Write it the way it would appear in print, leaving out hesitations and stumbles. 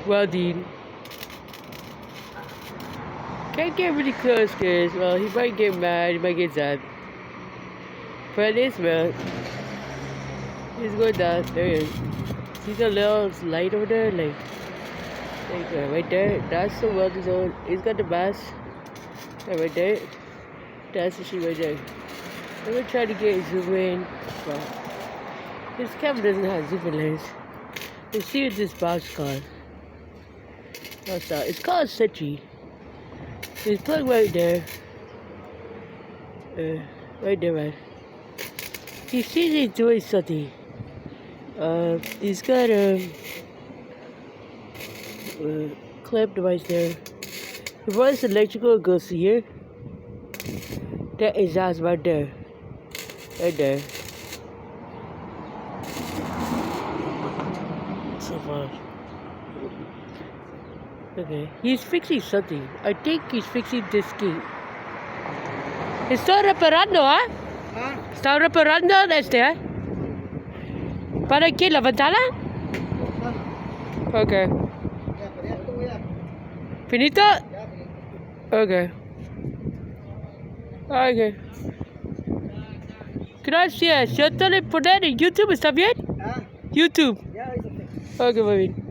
welding. Can't get really close because, well, he might get mad, he might get sad. But this man, he's going down. There he is. See the little light over there? Like right there? That's the welding zone. He's got the mask. Right there. That's the shit right there. I'm gonna try to get zoom in. But this camera doesn't have zoom lens. Let's see what this box called. What's that? It's called Setchi. It's plugged right there. Right there, man. He sees he's doing something. He's got a clamp device there. If it runs electrical, it goes to here. That exhaust right there. Right there. So far. Okay. He's fixing something. I think he's fixing this key. Está reparando, ¿ah? Está reparando este, ¿Para qué? ¿La ventana? Okay. ¿Finito? Okay. Okay. Gracias. Yo te lo poner en YouTube, ¿está bien? YouTube. Okay, baby.